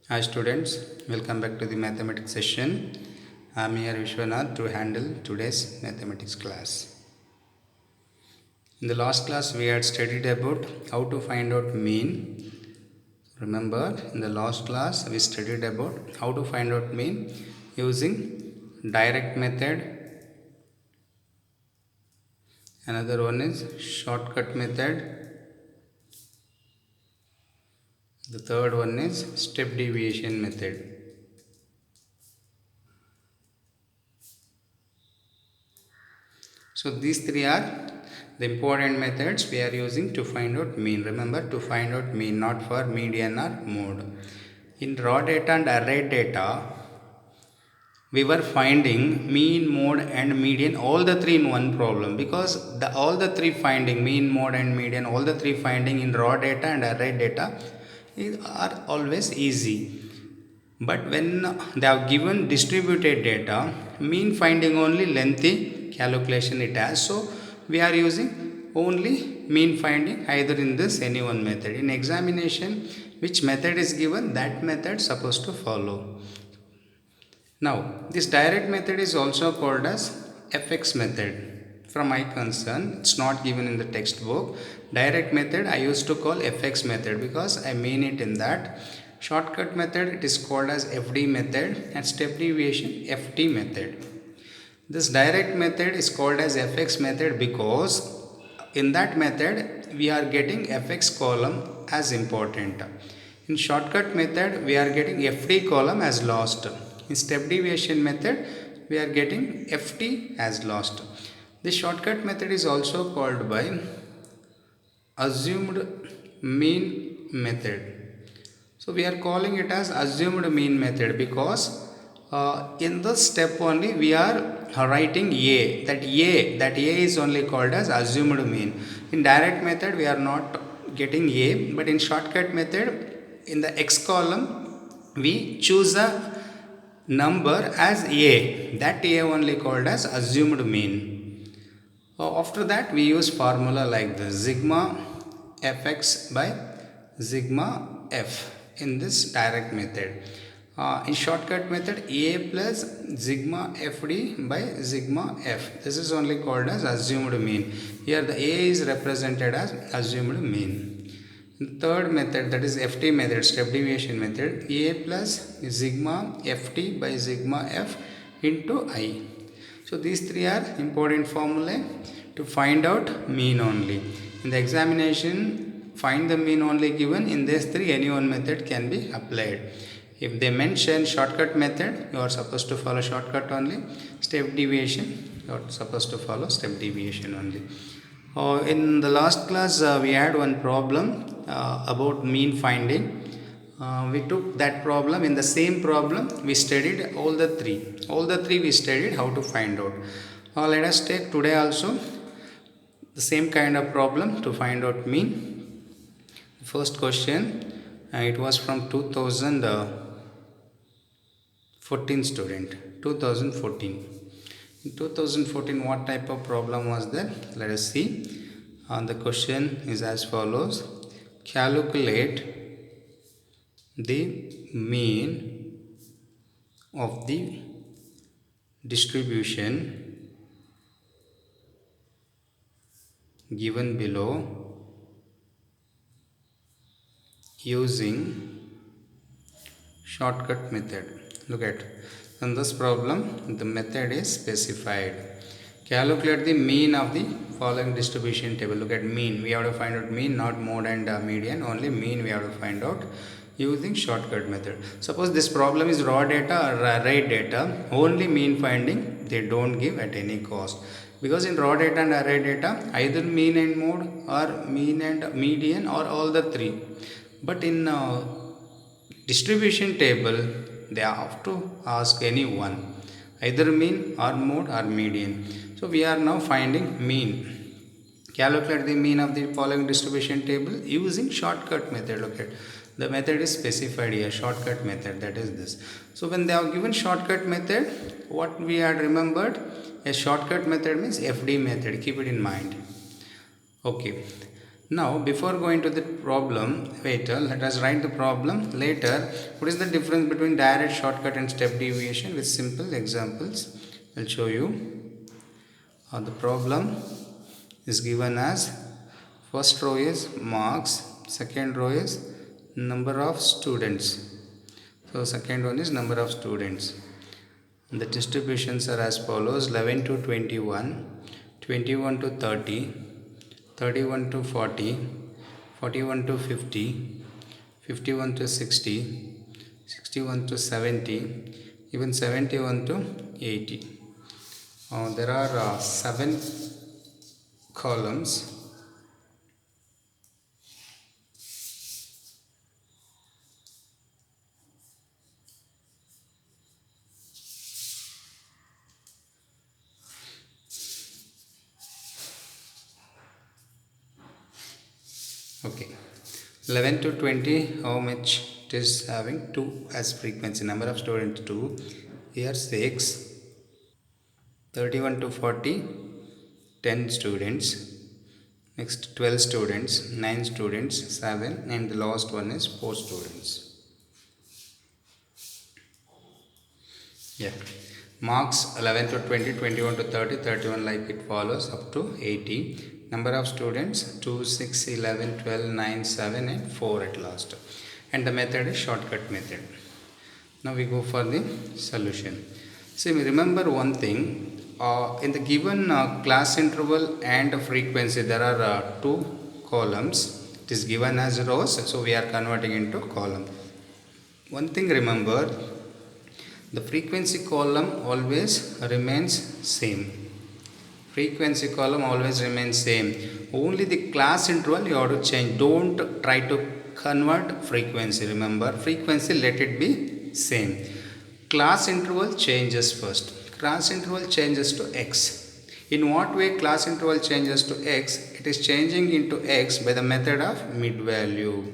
Hi students, welcome back to the mathematics session. I am here Vishwanath to handle today's mathematics class. In the last class we had studied about how to find out mean. Remember, in the last class we studied about how to find out mean using direct method. Another one is shortcut method. The third one is step deviation method. So these three are the important methods we are using to find out mean. Remember, to find out mean, not for median or mode. In raw data and array data, we were finding mean, mode and median, all the three in one problem, because all the three finding mean, mode and median, all the three finding in raw data and array data are always easy. But when they have given distributed data, mean finding only lengthy calculation it has. So we are using only mean finding either in this any one method. In examination, which method is given, that method supposed to follow. Now, this direct method is also called as FX method. From my concern, it's not given in the textbook. Direct method I used to call FX method because I mean it in that. Shortcut method it is called as FD method, and step deviation FT method. This direct method is called as FX method because in that method we are getting FX column as important. In shortcut method we are getting FD column as lost. In step deviation method we are getting FT as lost. This shortcut method is also called by assumed mean method. So we are calling it as assumed mean method because in this step only we are writing A. That A is only called as assumed mean. In direct method we are not getting A, but in shortcut method in the X column we choose a number as A. That A only called as assumed mean. After that we use formula like this: sigma fx by sigma f in this direct method. In shortcut method, A plus sigma fd by sigma f. This is only called as assumed mean. Here the A is represented as assumed mean. Third method, that is FT method, step deviation method, A plus sigma FT by sigma F into I. So these three are important formulae to find out mean only. In the examination, find the mean only given. In these three, any one method can be applied. If they mention shortcut method, you are supposed to follow shortcut only. Step deviation, you are supposed to follow step deviation only. In the last class, we had one problem about mean finding. We took that problem. In the same problem, we studied all the three. All the three we studied how to find out. Let us take today also the same kind of problem to find out mean. First question, it was from 2014 student. 2014. In 2014, what type of problem was there? Let us see. The question is as follows: calculate the mean of the distribution given below using shortcut method. Look at, in this problem the method is specified. Calculate the mean of the following distribution table. Look at mean, we have to find out mean, not mode and median, only mean we have to find out using shortcut method. Suppose this problem is raw data or array data, only mean finding they don't give at any cost, because in raw data and array data either mean and mode or mean and median or all the three. But in distribution table they have to ask any one, either mean or mode or median. So we are now finding mean. Calculate the mean of the following distribution table using shortcut method. Look at, the method is specified here, shortcut method, that is this. So when they have given shortcut method, what we had remembered, a shortcut method means FD method, keep it in mind. Okay, Now, before going to the problem, wait, let us write the problem later. What is the difference between direct shortcut and step deviation with simple examples? I'll show you. The problem is given as first row is marks, second row is number of students. So, second one is number of students. The distributions are as follows: 11 to 21, 21 to 30, 31 to 40, 41 to 50, 51 to 60, 61 to 70, even 71 to 80. There are 7 columns. Okay, 11 to 20, how much it is having? 2 as frequency, number of students 2, here 6. 31 to 40, 10 students. Next 12 students, 9 students, 7, and the last one is 4 students. Yeah. Marks 11 to 20, 21 to 30, 31 like it follows up to 80. Number of students 2, 6, 11, 12, 9, 7 and 4 at last. And the method is shortcut method. Now we go for the solution. See, remember one thing. In the given class interval and frequency, there are 2 columns. It is given as rows, so we are converting into column. One thing remember, the frequency column always remains same. Frequency column always remains same. Only the class interval you have to change. Don't try to convert frequency. Remember, frequency let it be same. Class interval changes first. Class interval changes to x. In what way class interval changes to x? It is changing into x by the method of mid value.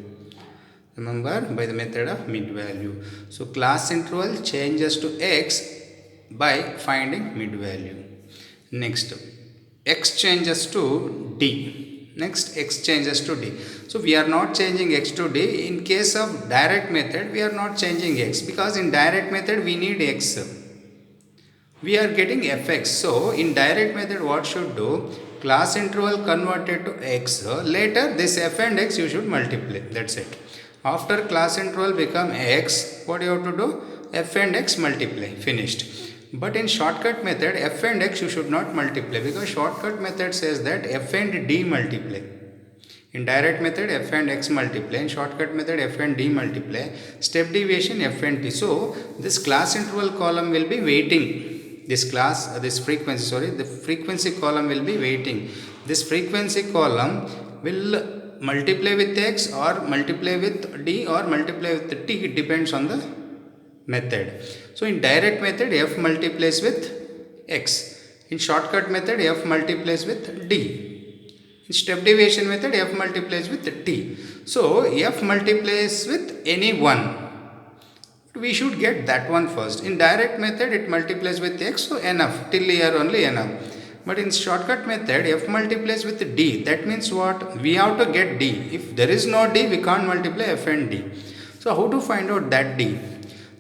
Remember, by the method of mid value. So class interval changes to x by finding mid value. Next, x changes to d. Next, x changes to d. So we are not changing x to d. In case of direct method, we are not changing x, because in direct method we need x. We are getting fx. So in direct method, what should do? Class interval converted to x. Later this f and x you should multiply. That's it. After class interval become x, what you have to do? F and x multiply. Finished. But in shortcut method, f and x you should not multiply, because shortcut method says that f and d multiply. In direct method, f and x multiply. In shortcut method, f and d multiply. Step deviation, f and t. So this class interval column will be waiting. The frequency column will be waiting. This frequency column will multiply with x or multiply with d or multiply with t. It depends on the method. So in direct method, f multiplies with x. In shortcut method, f multiplies with d. In step deviation method, f multiplies with t. So f multiplies with any one. We should get that one first. In direct method, it multiplies with x, so enough. Till here only enough. But in shortcut method, f multiplies with d. That means what? We have to get d. If there is no d, we can't multiply f and d. So how to find out that d?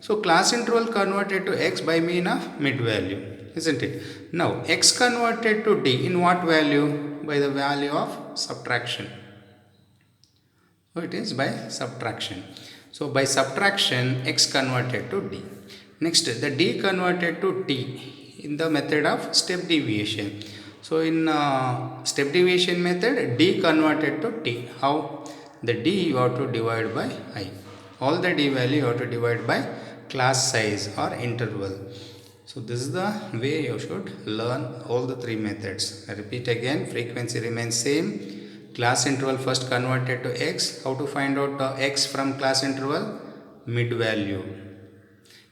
So class interval converted to x by mean of mid value, isn't it? Now x converted to d in what value? By the value of subtraction. So it is by subtraction. So by subtraction, x converted to d. Next, the d converted to t in the method of step deviation. So in step deviation method, d converted to t. How? The d you have to divide by I. All the d value you have to divide by class size or interval. So this is the way you should learn all the 3 methods. I repeat again, frequency remains same. Class interval first converted to x. How to find out x from class interval? Mid value.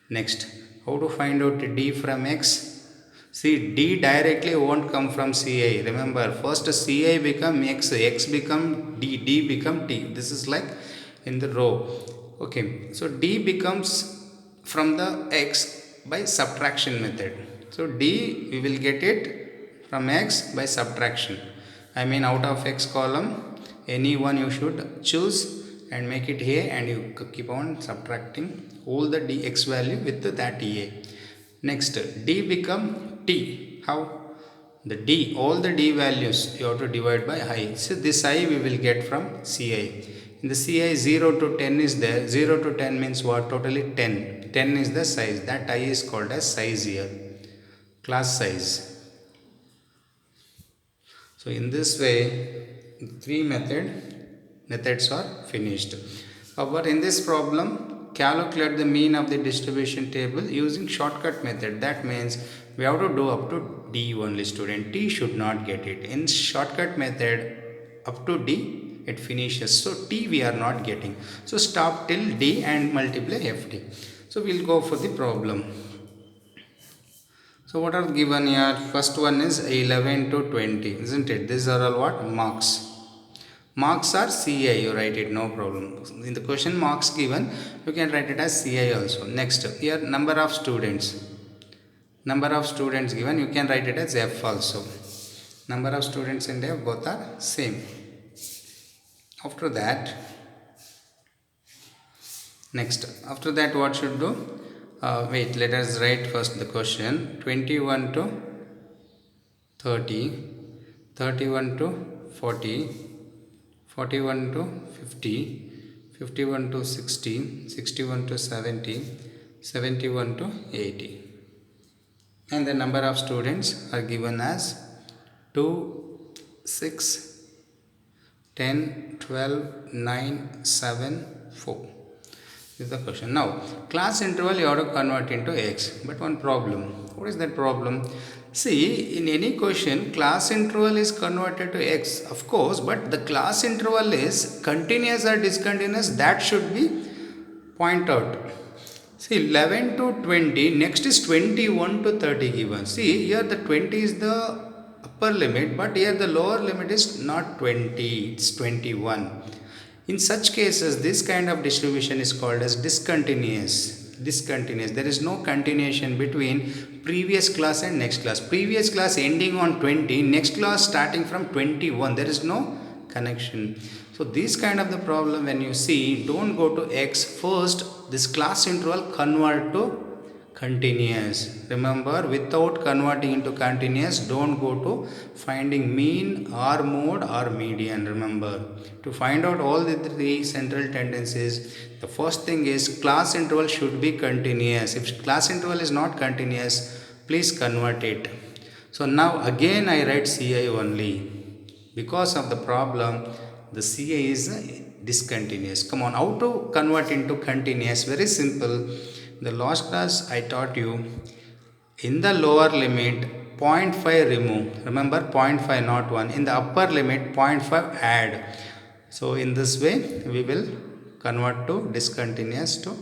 Next, how to find out d from x? See, d directly won't come from ci. Remember, first ci become x become d become t. This is like in the row. Okay, so d becomes from the x by subtraction method. So d we will get it from x by subtraction. I mean, out of x column, any one you should choose and make it a, and you keep on subtracting all the dx value with that a. Next, d become t. How? The d, all the d values you have to divide by I. So this I we will get from ci. In the ci 0 to 10 is there. 0 to 10 means what? Totally 10. 10 is the size. That I is called as size here, class size. So in this way, three methods are finished. However, in this problem, calculate the mean of the distribution table using shortcut method. That means we have to do up to d only, student. T should not get it. In shortcut method, up to d it finishes. So t we are not getting. So stop till d and multiply ft. So we'll go for the problem. So what are given here? First one is 11 to 20, isn't it? These are all what? Marks. Marks are CI, you write it, no problem. In the question marks given, you can write it as CI also. Next, here number of students. Number of students given, you can write it as F also. Number of students in F, both are same. After that, next, after that what should do? Wait, let us write first the question. 21 to 30, 31 to 40, 41 to 50, 51 to 60, 61 to 70, 71 to 80. And the number of students are given as 2, 6, 10, 12, 9, 7, 4. This is the question. Now, class interval you have to convert into x. But one problem. What is that problem? See, in any question, class interval is converted to x, of course, but the class interval is continuous or discontinuous, that should be pointed out. See, 11 to 20, next is 21 to 30 given. See, here the 20 is the upper limit, but here the lower limit is not 20, it's 21. In such cases, this kind of distribution is called as discontinuous. There is no continuation between previous class and next class. Previous class ending on 20, next class starting from 21. There is no connection. So this kind of the problem, when you see, don't go to x. First, this class interval convert to continuous. Remember, without converting into continuous, don't go to finding mean or mode or median. Remember, to find out all the three central tendencies, the first thing is class interval should be continuous. If class interval is not continuous, please convert it. So now again I write CI only. Because of the problem, the CI is discontinuous. Come on, how to convert into continuous? Very simple. The last class I taught you, in the lower limit 0.5 remove. Remember, 0.5 not 1. In the upper limit 0.5 add. So in this way we will convert to discontinuous to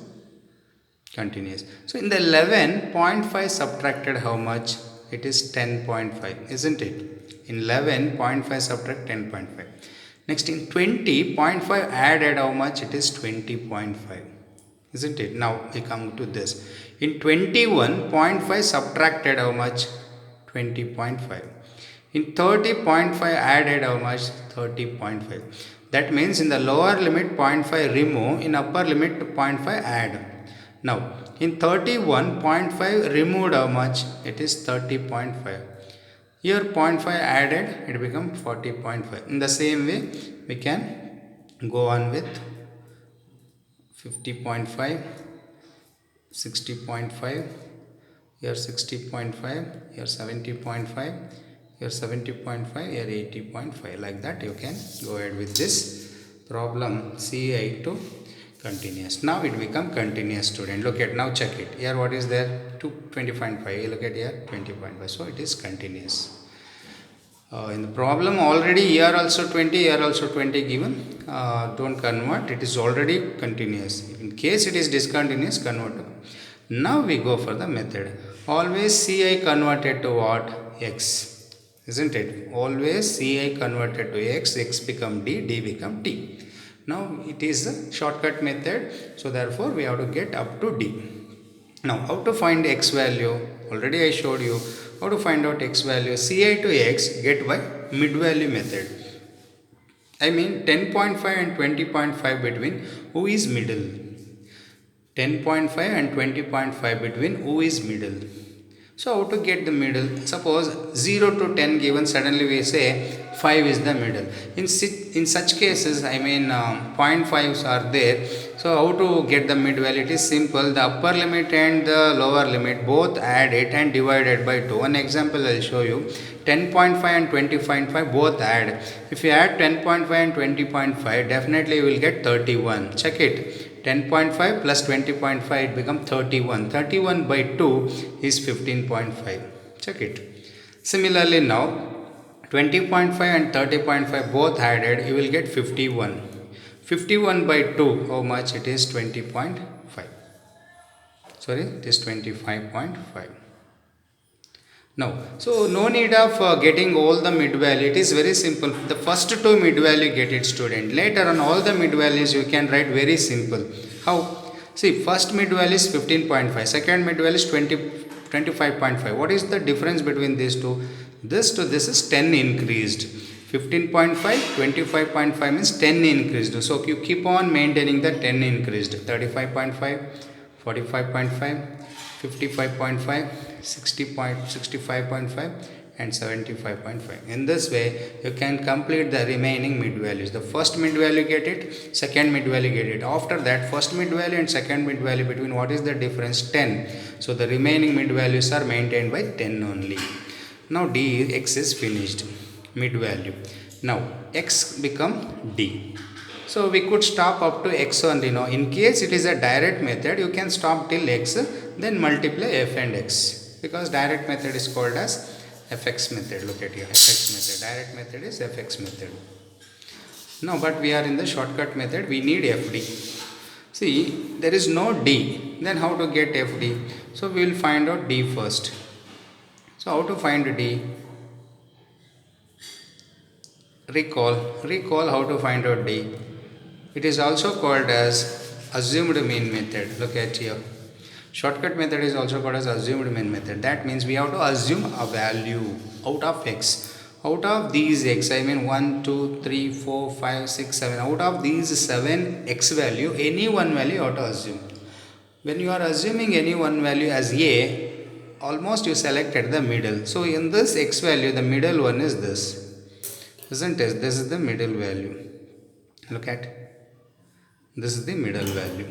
continuous. So in the 11, 0.5 subtracted how much? It is 10.5, isn't it? In 11, 0.5 subtract 10.5. Next, in 20, 0.5 added how much? It is 20.5. Isn't it? Now we come to this. In 21, 0.5 subtracted how much? 20.5. In 30, 0.5 added how much? 30.5. That means in the lower limit 0.5 remove, in upper limit 0.5 add. Now in 31, 0.5 removed how much? It is 30.5. Here 0.5 added, it becomes 40.5. In the same way, we can go on with 50.5, 60.5, here 60.5, here 70.5, here 70.5, here 80.5. Like that you can go ahead with this problem CI to continuous. Now it become continuous, student. Look at, now check it. Here what is there? 20.5. Look at here 20.5. So it is continuous. In the problem already here also 20, here also 20 given. Don't convert, it is already continuous. In case it is discontinuous, convert to. Now we go for the method. Always CI converted to what? X, isn't it? Always CI converted to X, X become D, D become T. Now it is a shortcut method, so therefore we have to get up to D. Now how to find X value? Already I showed you how to find out X value. CI to X get by mid value method. I mean 10.5 and 20.5 between who is middle. 10.5 and 20.5 between who is middle. So how to get the middle? Suppose 0 to 10 given, suddenly we say 5 is the middle. In such cases, I mean 0.5s are there. So how to get the mid value? It is simple. The upper limit and the lower limit both add it and divided by 2. One example I will show you. 10.5 and 20.5 both add. If you add 10.5 and 20.5, definitely you will get 31. Check it. 10.5 plus 20.5 it becomes 31. 31 by 2 is 15.5. Check it. Similarly now 20.5 and 30.5 both added, you will get 51. 51 by 2, how much it is? 20.5. Sorry, it is 25.5. Now, so no need of getting all the mid value. It is very simple. The first two mid value get it, student. Later on all the mid values you can write very simple. How? See, first mid value is 15.5. Second mid value is 25.5. What is the difference between these two? This to this is 10 increased. 15.5, 25.5 means 10 increased. So you keep on maintaining the 10 increased. 35.5, 45.5. 55.5, 65.5 and 75.5. In this way you can complete the remaining mid values. The first mid value get it, second mid value get it. After that, first mid value and second mid value between what is the difference? 10. So the remaining mid values are maintained by 10 only. Now d x is finished, mid value. Now x become d. So we could stop up to x only. Now in case it is a direct method, you can stop till x, then multiply f and x, because direct method is called as fx method. Look at here, fx method. Direct method is fx method. Now but we are in the shortcut method, we need fd. See, there is no d, then how to get fd? So we will find out d first. So how to find d? Recall how to find out d. It is also called as assumed mean method. Look at here. Shortcut method is also called as assumed mean method. That means we have to assume a value out of x. Out of these x, I mean 1, 2, 3, 4, 5, 6, 7. Out of these 7 x value, any one value you have to assume. When you are assuming any one value as a, almost you selected the middle. So in this x value, the middle one is this. Isn't it? This is the middle value. Look at. This is the middle value.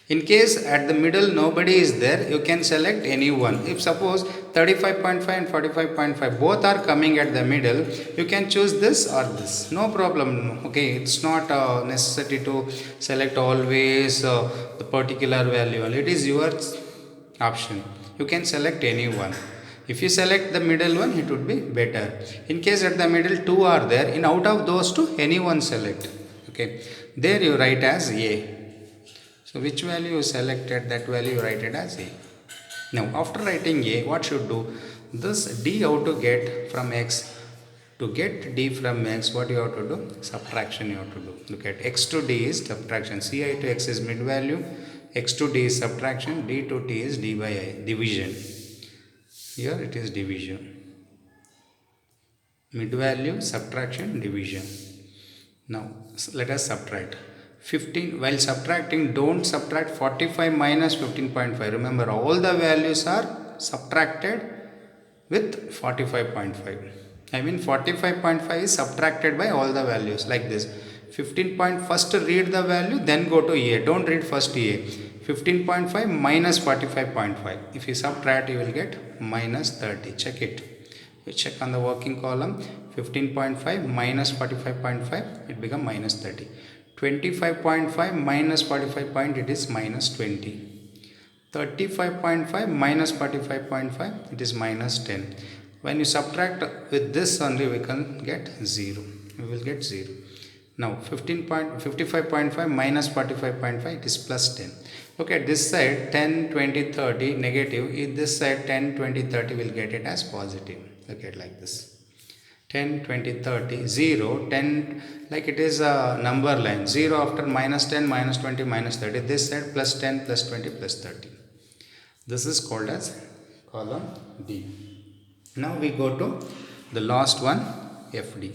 In case at the middle nobody is there, you can select any one. If suppose 35.5 and 45.5 both are coming at the middle, you can choose this or this. No problem. Okay, it's not necessary to select always the particular value. It is your option. You can select any one. If you select the middle one, it would be better. In case at the middle two are there, in out of those two, any one select. Okay, there you write as a. So which value you selected, that value you write it as a. Now after writing a, what should do? This d how to get from x? To get d from x, what you have to do? Subtraction you have to do. Look at x to d is subtraction. Ci to x is mid value. X to d is subtraction. D to t is d by I, division. Here it is division. Mid value, subtraction, division. Now let us subtract. 15, while subtracting, don't subtract 45 minus 15.5. Remember, all the values are subtracted with 45.5. I mean 45.5 is subtracted by all the values like this. 15 point, first read the value, then go to a. Don't read first a. 15.5 minus 45.5. If you subtract, you will get minus 30. Check it. You check on the working column. 15.5 minus 45.5, it become minus 30. 25.5 minus 45. It is minus 20. 35.5 minus 45.5, it is minus 10. When you subtract with this only, we can get 0. We will get 0. Now 55.5 minus 45.5, it is plus 10. Look at this side, 10, 20, 30 negative. In this side 10, 20, 30 will get it as positive. Look at like this. 10, 20, 30, 0, 10, like it is a number line. 0 after minus 10, minus 20, minus 30. This side plus 10, plus 20, plus 30. This is called as column D. Now we go to the last one, FD.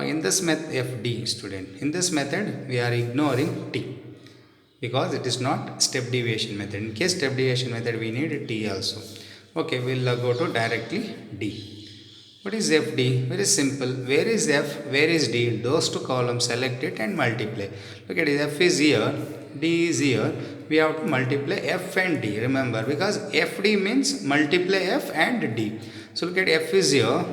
In this method, FD student, in this method we are ignoring T because it is not step deviation method. In case step deviation method we need T also. Okay, we'll go to directly D. What is FD? Very simple. Where is F? Where is D? Those two columns, select it and multiply. Look at it. F is here, D is here. We have to multiply F and D. Remember, because FD means multiply F and D. So look at F is here.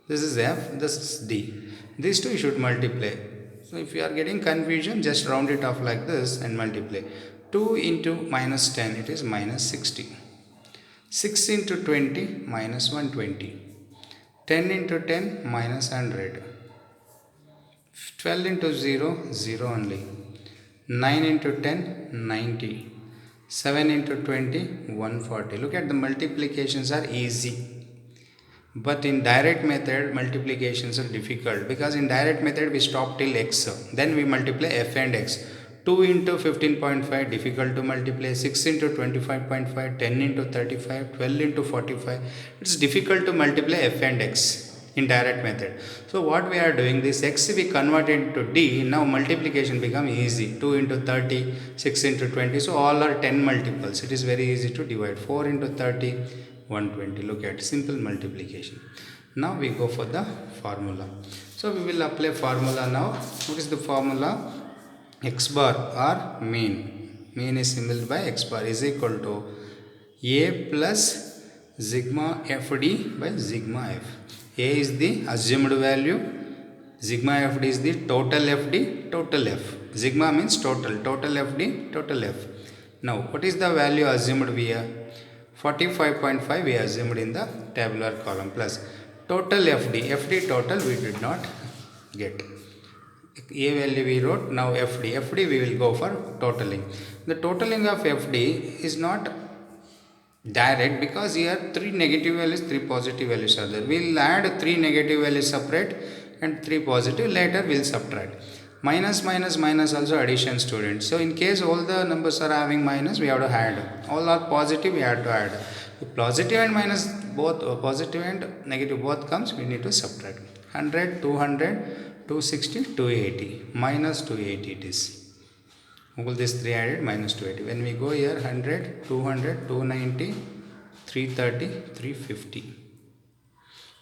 This is F. This is D. These two you should multiply. So if you are getting confusion, just round it off like this and multiply. 2 into minus 10, it is minus 60. 6 into 20, minus 120. 10 into 10, minus 100. 12 into 0, 0 only. 9 into 10, 90. 7 into 20, 140. Look at the multiplications are easy. But in direct method, multiplications are difficult. Because in direct method, we stop till x. Then we multiply f and x. 2 into 15.5, difficult to multiply. 6 into 25.5, 10 into 35, 12 into 45. It's difficult to multiply f and x in direct method. So what we are doing, this x we convert into d. Now multiplication become easy. 2 into 30, 6 into 20. So all are 10 multiples. It is very easy to divide. 4 into 30, 120. Look at simple multiplication. Now we go for the formula. So we will apply formula now. What is the formula? X bar or mean. Mean is symbolized by x bar is equal to A plus sigma FD by sigma F. A is the assumed value. Sigma FD is the total FD, total F. Sigma means total. Total FD, total F. Now what is the value assumed here? 45.5 we assumed in the tabular column plus total FD. FD total we did not get. A value we wrote, now FD. FD we will go for totaling. The totaling of FD is not direct because here 3 negative values, 3 positive values are there. We will add 3 negative values separate and 3 positive. Later we will subtract. Minus, minus, minus also addition students. So in case all the numbers are having minus, we have to add. All are positive, we have to add. If positive and minus both, positive and negative both comes, we need to subtract. 100, 200, 260, 280, minus 280 it is. All these 3 added, minus 280. When we go here, 100, 200, 290, 330, 350.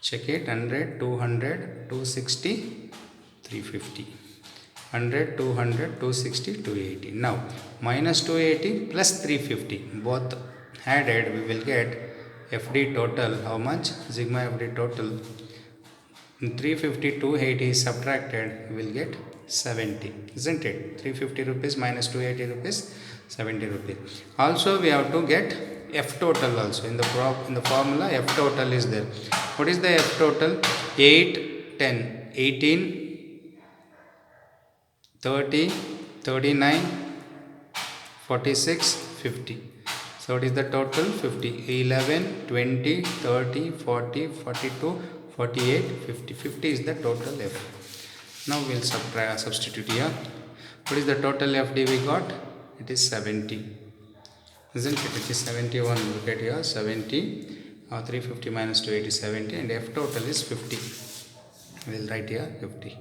Check it, 100, 200, 260, 350. 100, 200, 260, 280. Now, minus 280 plus 350. Both added, we will get FD total. How much? Sigma FD total. 350, 280 is subtracted, we will get 70, isn't it? 350 rupees minus 280 rupees, 70 rupees. Also we have to get F total also. In the formula F total is there. What is the F total? 8, 10, 18, 30, 39, 46, 50. So what is the total? 50. 11, 20, 30, 40, 42, 48, 50. 50 is the total F. Now we will substitute here. What is the total FD we got? It is 70. Isn't it? It is 71. Look at here. 70. 350 minus 280 is 70. And F total is 50. We will write here 50.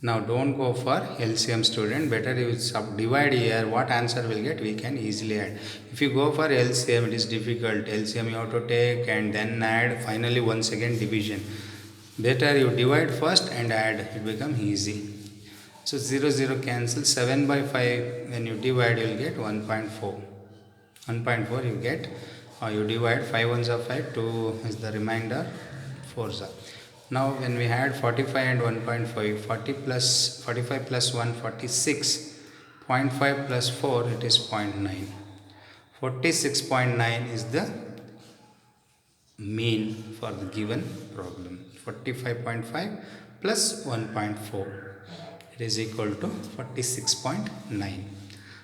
Now don't go for LCM student. Better you subdivide here. What answer will get? We can easily add. If you go for LCM, it is difficult. LCM you have to take and then add. Finally once again division. Better you divide first and add. It becomes easy. So 0, 0 cancel. 7 by 5. When you divide, you will get 1.4. 1.4 you get. You divide. 5 ones are 5. 2 is the remainder. 4s are. Now when we had 45 and 1.5, 45 plus 1, 46, 0.5 plus 4, it is 0.9. 46.9 is the mean for the given problem. 45.5 plus 1.4, it is equal to 46.9.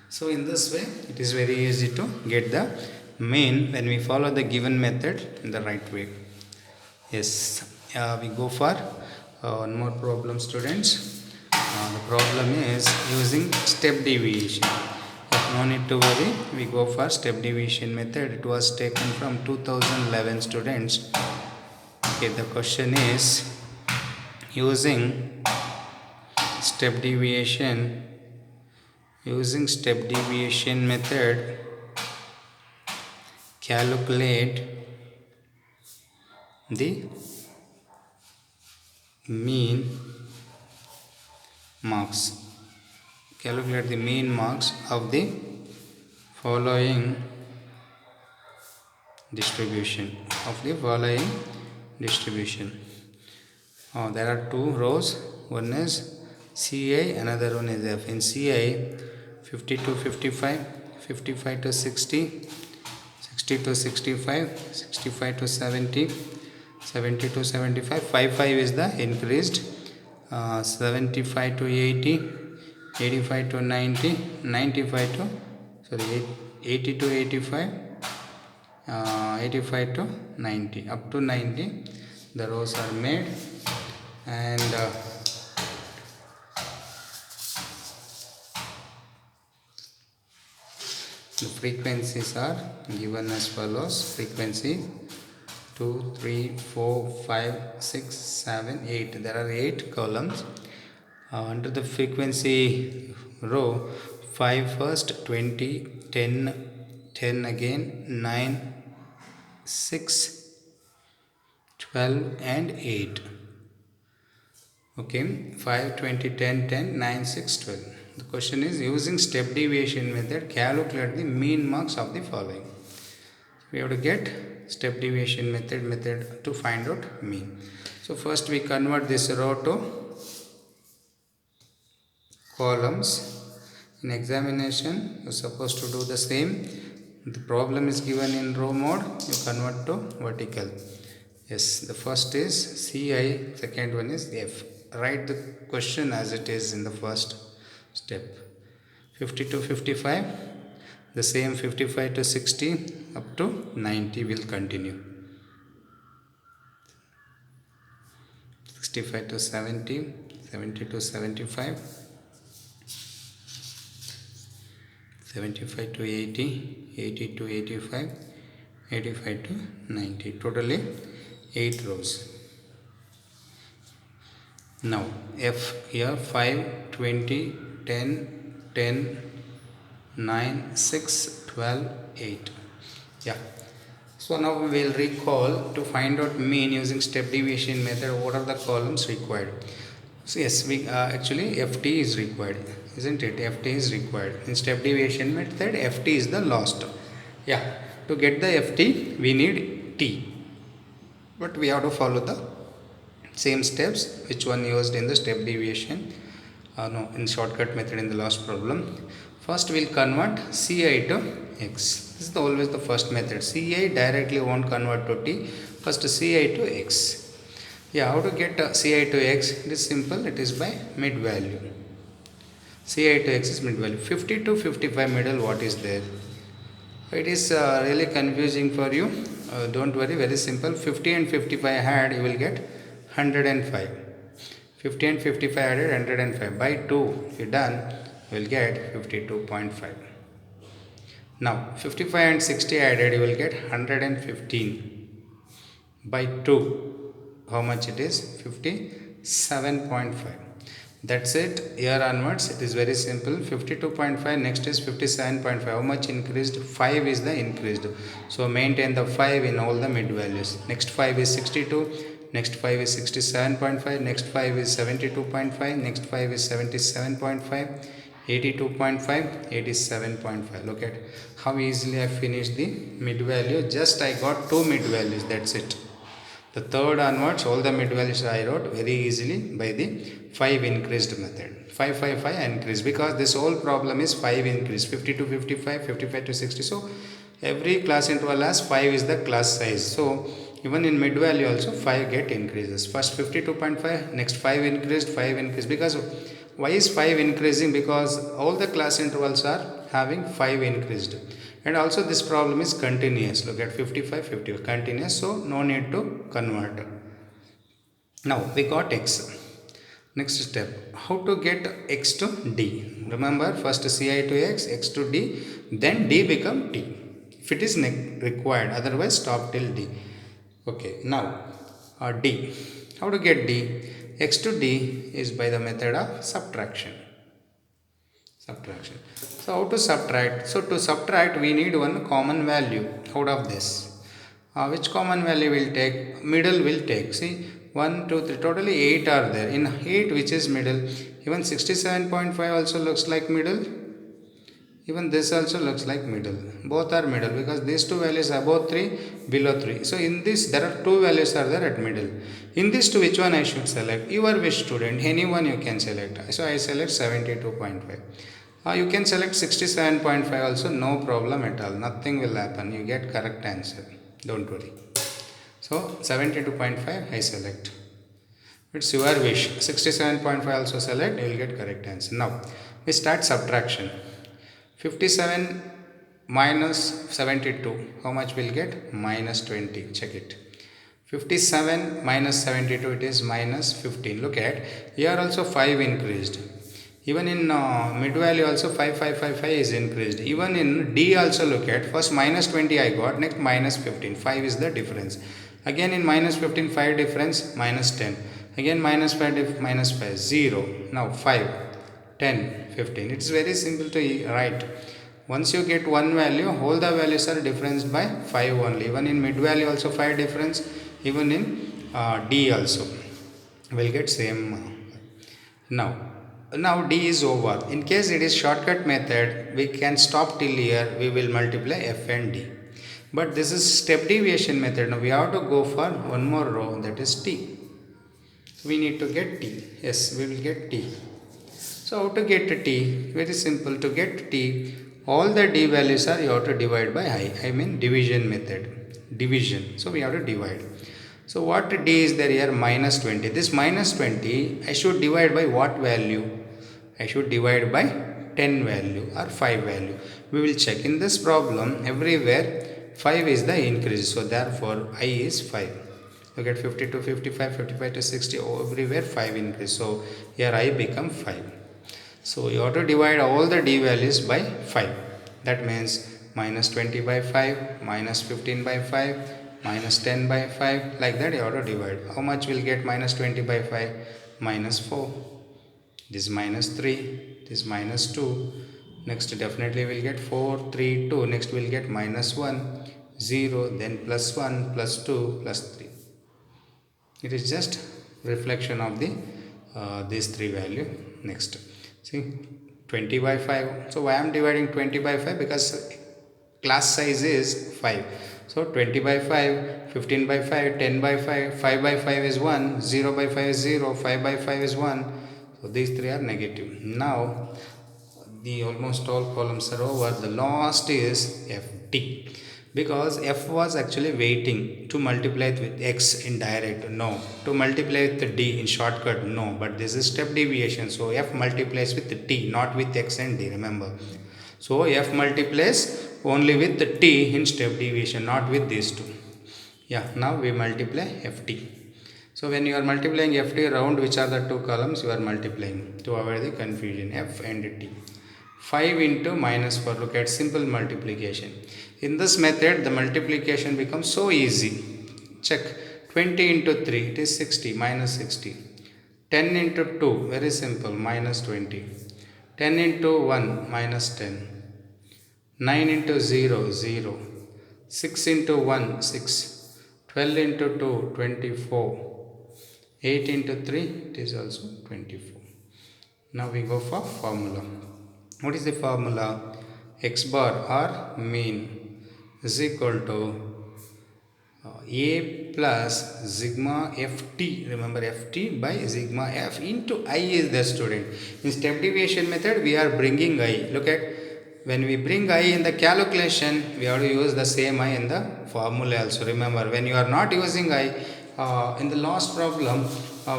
So in this way, it is very easy to get the mean when we follow the given method in the right way. Yes. We go for one more problem, students. The problem is using step deviation. No need to worry, we go for step deviation method. It was taken from 2011, students. Okay, the question is using step deviation method, calculate the mean marks. Calculate the mean marks of the following distribution. There are two rows. One is CI, another one is F. In CI, 50 to 55, 55 to 60, 60 to 65, 65 to 70, 70 to 75, 55 is the increased, 75 to 80, 85 to 90, 95 to, 80 to 85, 85 to 90, up to 90 the rows are made, and the frequencies are given as follows. Frequency 2, 3, 4, 5, 6, 7, 8. There are 8 columns. Under the frequency row, 5 first, 20, 10, 10 again, 9, 6, 12 and 8. Okay, 5, 20, 10, 10, 9, 6, 12. The question is, using step deviation method, calculate the mean marks of the following. We have to get step deviation method to find out mean. So first we convert this row to columns. In examination, you are supposed to do the same. The problem is given in row mode, you convert to vertical. Yes, the first is CI, second one is F. Write the question as it is in the first step. 50 to 55, the same 55 to 60 up to 90 will continue. 65 to 70, 70 to 75, 75 to 80, 80 to 85, 85 to 90. Totally 8 rows. Now F here 5, 20, 10, 10, 9, 6, 12, 8. Yeah. So now we will recall to find out mean using step deviation method. What are the columns required? So yes, we actually FT is required, isn't it? FT is required. In step deviation method, FT is the last. Yeah. To get the FT, we need T. But we have to follow the same steps which one used in the step deviation. In shortcut method in the last problem. First we will convert Ci to X. This is always the first method. Ci directly won't convert to T. First Ci to X. Yeah, how to get Ci to X? It is simple. It is by mid value. Ci to X is mid value. 50 to 55 middle, what is there? It is really confusing for you. Don't worry, very simple. 50 and 55 add, you will get 105. 50 and 55 added 105. By 2, if you done, you will get 52.5. Now 55 and 60 added, you will get 115. By 2, how much it is? 57.5. That's it. Here onwards, it is very simple. 52.5, next is 57.5. How much increased? 5 is the increased. So maintain the 5 in all the mid values. Next 5 is 62. Next 5 is 67.5. Next 5 is 72.5. Next 5 is 77.5. 82.5, 87.5. Look at how easily I finished the mid value. Just I got 2 mid values. That's it. The third onwards, all the mid values I wrote very easily by the 5 increased method. 5, 5, 5 increase, because this whole problem is 5 increase. 50 to 55, 55 to 60. So every class interval has 5 is the class size. So even in mid value also 5 get increases. First 52.5, next 5 increased, 5 increased. Because why is 5 increasing? Because all the class intervals are having 5 increased. And also this problem is continuous. Look at 55, 50 continuous. So no need to convert. Now we got X. Next step, how to get X to D? Remember, first Ci to X, X to D, then D become T. If it is required, otherwise stop till D. Okay, now D. How to get D? x to d is by the method of subtraction. So how to subtract? So to subtract we need one common value out of this. Which common value will take? Middle will take. See, 1, 2, 3, totally 8 are there. In 8, which is middle? Even 67.5 also looks like middle. Even this also looks like middle. Both are middle because these two values are above 3, below 3. So in this, there are two values are there at middle. In this two, which one I should select? Your wish, student. Any one you can select. So I select 72.5. You can select 67.5 also, no problem at all. Nothing will happen. You get correct answer. Don't worry. So 72.5 I select. It's your wish. 67.5 also select. You will get correct answer. Now we start subtraction. 57 minus 72. How much will get? Minus 20. Check it. 57 minus 72, it is minus 15. Look at here also 5 increased. Even in mid value also 5 is increased. Even in D also look at first minus 20 I got, next minus 15. 5 is the difference. Again in minus 15 5 difference, minus 10. Again minus 5 minus 5 0. Now 5, 10, 15. It is very simple to write. Once you get one value, all the values are difference by 5 only. Even in mid value also 5 difference. Even in D also will get same. Now D is over. In case it is shortcut method, we can stop till here. We will multiply F and D. But this is step deviation method. Now we have to go for one more row, that is T. We need to get T. Yes, we will get T. So how to get T? Very simple. To get T, all the D values are you have to divide by I. I mean division method. Division. So we have to divide. So what D is there here? Minus 20. This minus 20 I should divide by what value? I should divide by 10 value or 5 value. We will check in this problem everywhere 5 is the increase. So therefore I is 5. Look at 50 to 55, 55 to 60, everywhere 5 increase. So here I become 5. So you have to divide all the D values by 5. That means minus 20 by 5, minus 15 by 5, minus 10 by 5. Like that you have to divide. How much will get minus 20 by 5? Minus 4. This minus 3. This minus 2. Next definitely we'll get 4, 3, 2. Next we'll get minus 1, 0. Then plus 1, plus 2, plus 3. It is just reflection of the these three value. Next. See 20 by 5. So why I am dividing 20 by 5? Because class size is 5. So 20 by 5, 15 by 5, 10 by 5, 5 by 5 is 1, 0 by 5 is 0, 5 by 5 is 1. So these three are negative. Now the almost all columns are over. The last is FD. Because F was actually waiting to multiply it with X in direct, no. To multiply with D in shortcut, no. But this is step deviation. So F multiplies with T, not with X and D, remember. So F multiplies only with T in step deviation, not with these two. Yeah, now we multiply FT. So when you are multiplying FT around, which are the two columns you are multiplying to avoid the confusion, F and T. 5 into minus 4, look at simple multiplication. In this method, the multiplication becomes so easy. Check, 20 into 3, it is 60, minus 60. 10 into 2, very simple, minus 20. 10 into 1, minus 10. 9 into 0, 0. 6 into 1, 6. 12 into 2, 24. 8 into 3, it is also 24. Now we go for formula. What is the formula? X bar or mean is equal to A plus sigma Ft. Remember Ft by sigma F into I is the student. In step deviation method we are bringing I. Look at when we bring I in the calculation, we have to use the same I in the formula also. Remember when you are not using I, in the last problem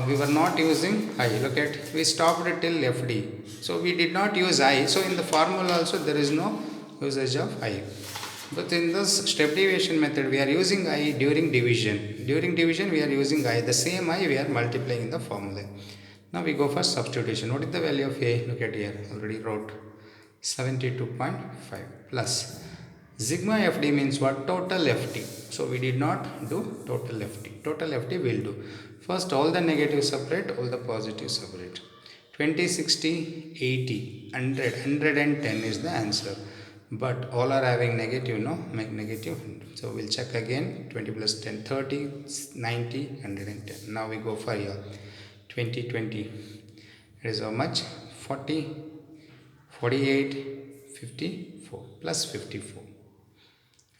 we were not using I. Look at, we stopped it till FD. So we did not use I. So in the formula also there is no usage of I. But in this step deviation method we are using I during division. During division we are using I. The same I we are multiplying in the formula. Now we go for substitution. What is the value of A? Look at here. Already wrote 72.5 plus Sigma FD means what? Total FT. So we did not do total FT. Total FT will do. First all the negatives separate, all the positives separate. 20, 60, 80, 100, 110 is the answer. But all are having negative, no? Make negative. So we'll check again. 20 plus 10, 30, 90, 110. Now we go for here. 20, 20. It is how much? 40, 48, 54 plus 54.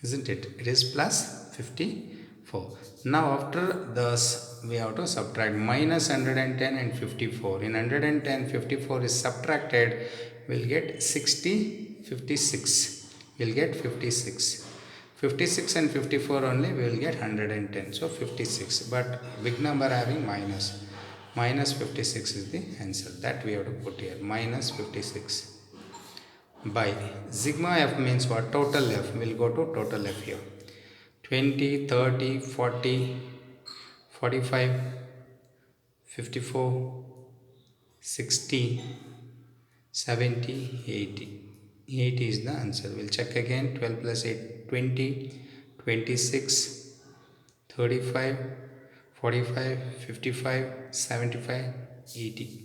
Isn't it? It is plus 54. Now after this we have to subtract minus 110 and 54. In 110, 54 is subtracted, we'll get 60, 56. We'll get 56. 56 and 54 only, we will get 110. So 56. But big number having minus. Minus 56 is the answer. That we have to put here. Minus 56. By sigma f means what? Total f. We'll go to total f here. 20, 30, 40, 45, 54, 60, 70, 80. 80 is the answer. We'll check again. 12 plus 8, 20, 26, 35, 45, 55, 75, 80.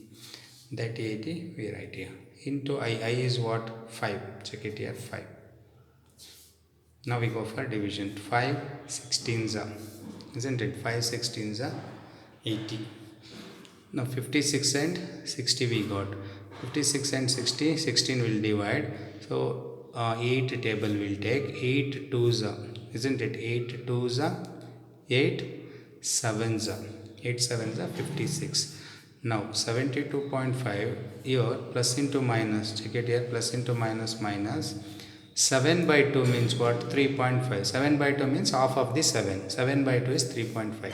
That 80 we write here. Into I is what? 5. Check it here, 5. Now we go for division. 5 16s are, isn't it? 5 16s are 80. Now 56 and 60 we got. 56 and 60, 16 will divide. So 8 table will take. 8 2s are, isn't it? 8 2s are 8 7s are. 8 7s are 56. Now 72.5 here, plus into minus, check it here, plus into minus minus. 7 by 2 means what? 3.5. 7 by 2 means half of the 7. 7 by 2 is 3.5.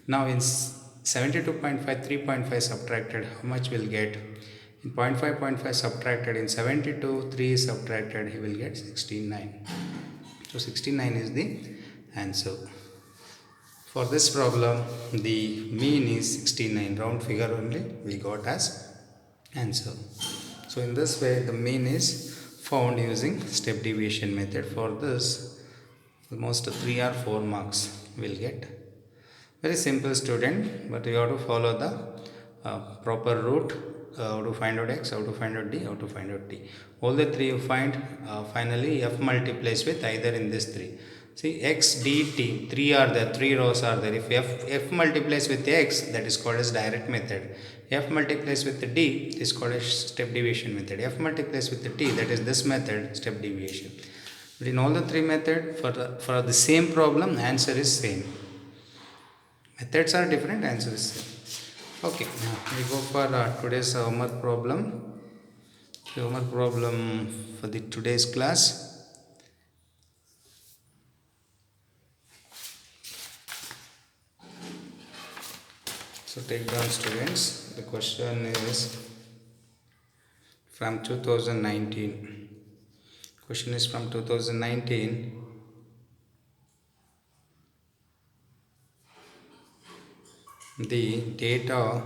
Now in 72.5, 3.5 subtracted, how much will get? In 0.5 subtracted, in 72, 3 is subtracted, he will get 69. So 69 is the answer. For this problem, the mean is 69, round figure only we got as answer. So in this way, the mean is found using step deviation method. For this, almost 3 or 4 marks will get. Very simple, student, but you have to follow the proper route. How to find out x, how to find out d, how to find out t. All the three you find, finally f multiplies with either in this 3. See, x, d, t, 3 are there, 3 rows are there. If f multiplies with x, that is called as direct method. F multiplies with d is called as step deviation method. F multiplies with t, that is this method, step deviation. But in all the 3 methods, for the same problem, answer is same. Methods are different, answer is same. Okay, now we go for today's homework problem. The homework problem for the today's class. So take down, students. The question is from 2019. Question is from 2019. The data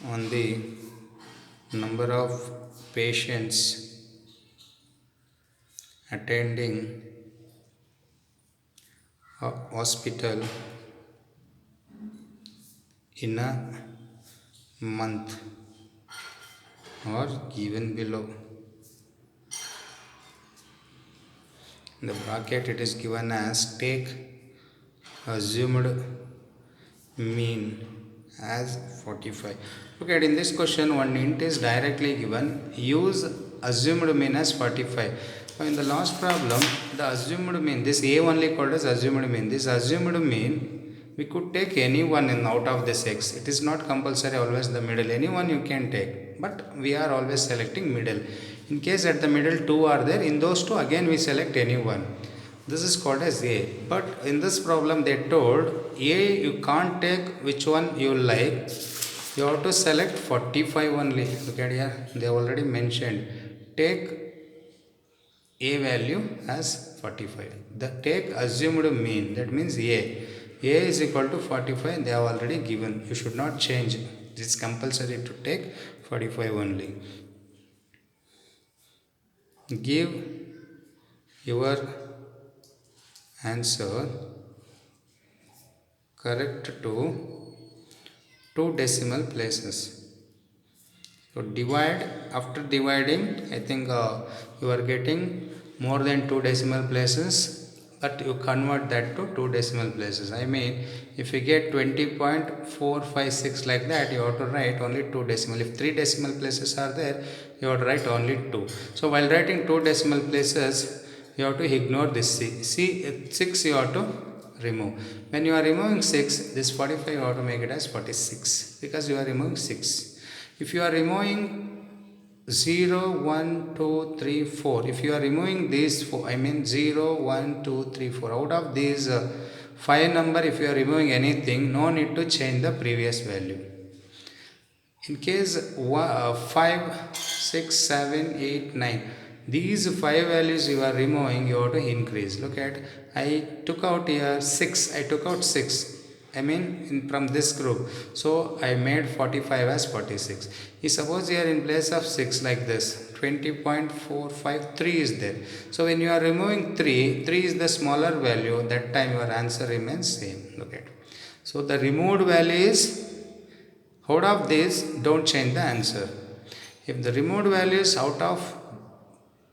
on the number of patients attending a hospital in a month are given below. In the bracket it is given as take assumed mean as 45. Look at in this question, one int is directly given. Use assumed mean as 45. Now in the last problem, the assumed mean, this a only called as assumed mean. This assumed mean, we could take any one in out of this x. It is not compulsory always the middle. Any one you can take, but we are always selecting middle. In case at the middle 2 are there, in those 2 again we select any one. This is called as A. But in this problem they told A you can't take which one you like. You have to select 45 only. Look at here. They already mentioned. Take A value as 45. The take assumed mean. That means A. A is equal to 45. They have already given. You should not change. It is compulsory to take 45 only. Give your answer correct to two decimal places. So divide, after dividing, I think you are getting more than two decimal places, but you convert that to two decimal places. I mean, if you get 20.456 like that, you have to write only two decimal. If three decimal places are there, you have to write only two. So while writing two decimal places, you have to ignore this C. 6 you have to remove. When you are removing 6, this 45 you have to make it as 46 because you are removing 6. If you are removing 0, 1, 2, 3, 4, if you are removing these 4, I mean 0, 1, 2, 3, 4, out of these 5 number, if you are removing anything, no need to change the previous value. In case 5, 6, 7, 8, 9, these 5 values you are removing, you have to increase. Look at, I took out here 6, I took out 6. I mean from this group. So I made 45 as 46. Suppose here in place of 6 like this, 20.453 is there. So when you are removing 3 is the smaller value, that time your answer remains same. Look at. So the removed value is, out of this, don't change the answer. If the removed value is out of,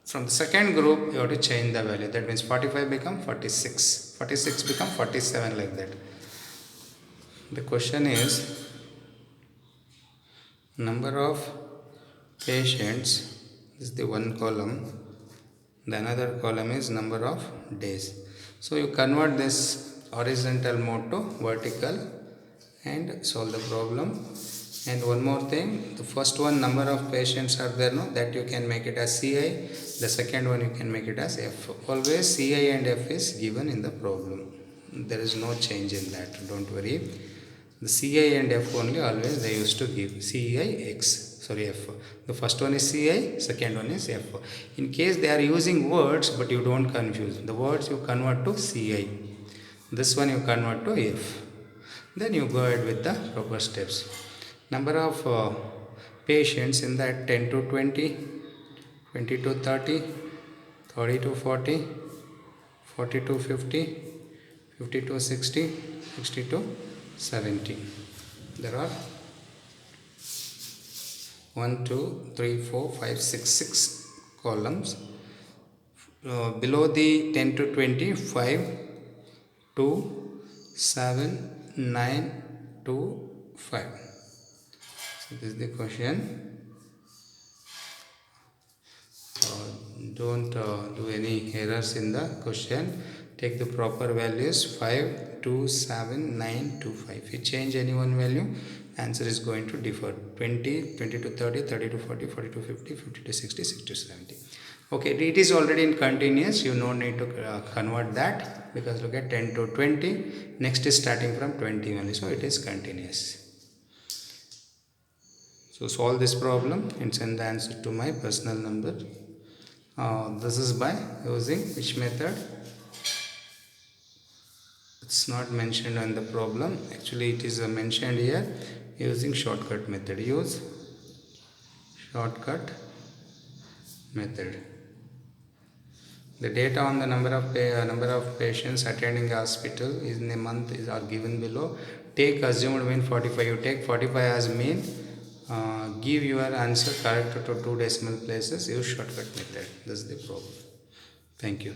from the second group, you have to change the value. That means 45 become 46. 46 become 47 like that. The question is, number of patients, this is the one column. The another column is number of days. So you convert this horizontal mode to vertical and solve the problem. And one more thing, the first one, number of patients are there, no, that you can make it as CI. The second one you can make it as F. Always CI and F is given in the problem. There is no change in that, don't worry. The CI and F only always they used to give. CI X, sorry, F. The first one is CI, second one is F. In case they are using words, but you don't confuse. The words you convert to CI. This one you convert to F. Then you go ahead with the proper steps. Number of patients in that 10 to 20, 20 to 30, 30 to 40, 40 to 50, 50 to 60, 60 to 70. There are 1, 2, 3, 4, 5, 6, 6 columns. Below the 10 to 20, 5, 2, 7, 9, 2, 5. So this is the question. Don't do any errors in the question. Take the proper values 5, 2, 7, 9, 2, 5. If you change any one value, answer is going to differ. 20, 20 to 30, 30 to 40, 40 to 50, 50 to 60, 60 to 70. Okay, it is already in continuous. You no need to convert that because look at 10 to 20. Next is starting from 20 only. So it is continuous. So solve this problem and send the answer to my personal number. This is by using which method? It's not mentioned on the problem. Actually it is mentioned here using shortcut method. Use shortcut method. The data on the number of patients attending the hospital in a month are given below. Take assumed mean 45. You take 45 as mean. Give your answer correct to two decimal places. Use shortcut method. This is the problem. Thank you.